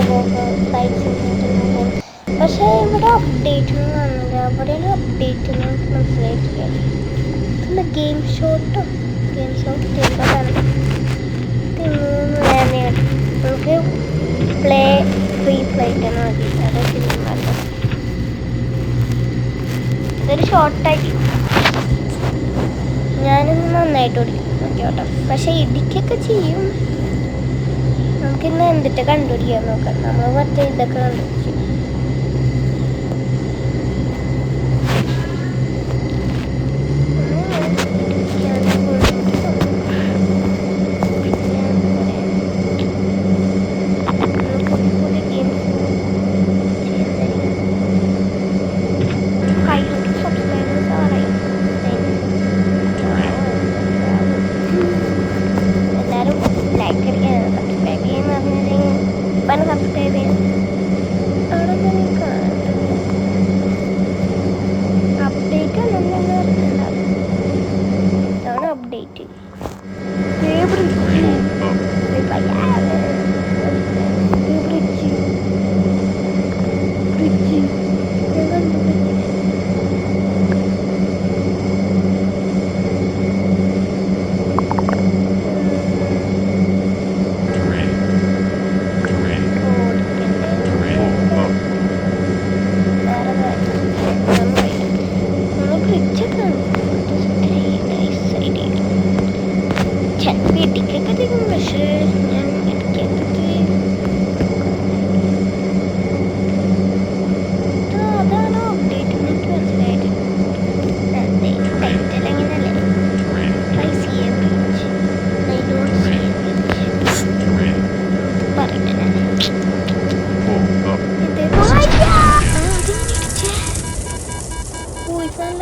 ഭാഗമൊക്കെ ഫ്ലൈറ്റ്സ് പക്ഷേ ഇവിടെ അപ്ഡേറ്റ് ഒന്നും വന്നില്ല. അവിടെയാണ് അപ്ഡേറ്റ് ഒന്നും മനസ്സിലായിട്ടില്ല. പിന്നെ ഗെയിം ഷോട്ടോ ഗെയിം ഷോട്ട് ചെയ്യുമ്പോഴാണ് നമുക്ക് പ്ലേ ഫ്രീ ഫ്ലൈറ്റ് ആണ് മതി. അത് ചെയ്യുമ്പോൾ ഇതൊരു ഷോർട്ടായിരിക്കും. ഞാനിന്ന് നന്നായിട്ട് ഓടിക്കും നോക്കിയോട്ടോ. പക്ഷെ ഇടിക്കൊക്കെ ചെയ്യും. നമുക്കിന്ന് എന്തിട്ട് കണ്ടുപിടിക്കാൻ നോക്കാം. നമ്മൾ മറ്റേ ഇതൊക്കെ കണ്ടുപിടിക്കും.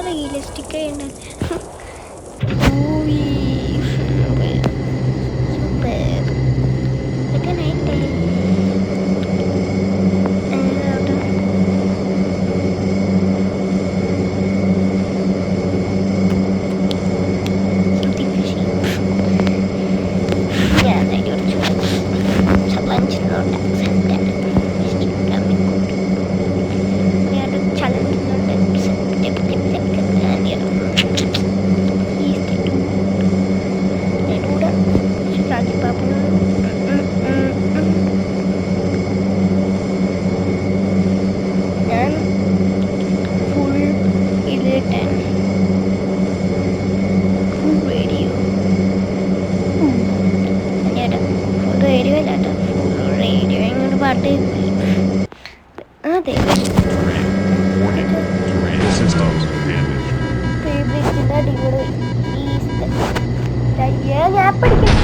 റിയലിസ്റ്റിക് ആയിട്ട് പാട്ട് അതെ അടിപൊളി ഞാൻ പഠിക്കാം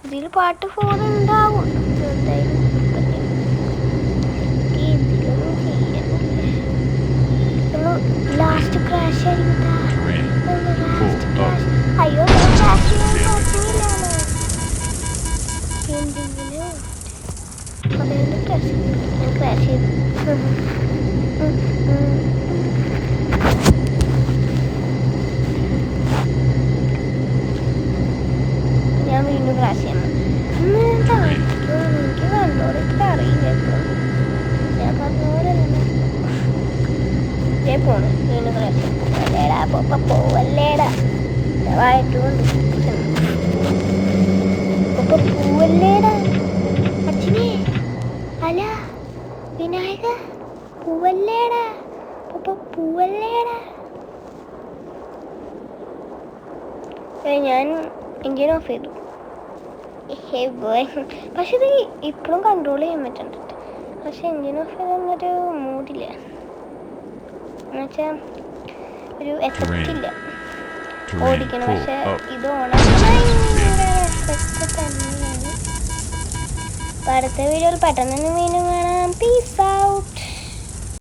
ഇതിൽ പാട്ട് 4 ഉണ്ടാവും എന്തായാലും. ലാസ്റ്റ് ക്രാഷ് ആയിരിക്കും. അയ്യോ ക്രാഷ് ചെയ്യാൻ പറ്റുന്നില്ലാണോ എന്തെങ്കിലും അതുകൊണ്ട് ക്രാഷ് ചെയ്തു. ഞാൻ വീണ്ടും ക്രാഷ് ചെയ്യണം. എനിക്ക് കണ്ടോടൊക്കെ അറിയില്ല. ഞാൻ പറഞ്ഞ പോലെ പോണു വീണ്ടും ക്രാഷ് പോവല്ലേടാ പോവല്ലേടാ വായിട്ടുകൊണ്ട് പൂവല്ലേടാ അച്ഛനെ അല്ല വിനായക പൂവല്ലേടാ പൂവല്ലേടാ. ഞാൻ എൻജിൻ ഓഫ് ചെയ്തു. പക്ഷെ ഇത് ഇപ്പോഴും കൺട്രോൾ ചെയ്യാൻ പറ്റുന്നുണ്ട്. പക്ഷെ എൻജിൻ ഓഫ് ചെയ്തൊന്നൊരു മൂഡില്ല, എന്നുവെച്ചാൽ ഒരു എഫക്റ്റ് ഇല്ല ഓടിക്കണം. പക്ഷെ ഇത് ഓണാക്കി എഫക്റ്റ് തന്നെയാണ്. അടുത്ത വീഡിയോയിൽ പെട്ടെന്ന് വീണ്ടും കാണാം. Peace out.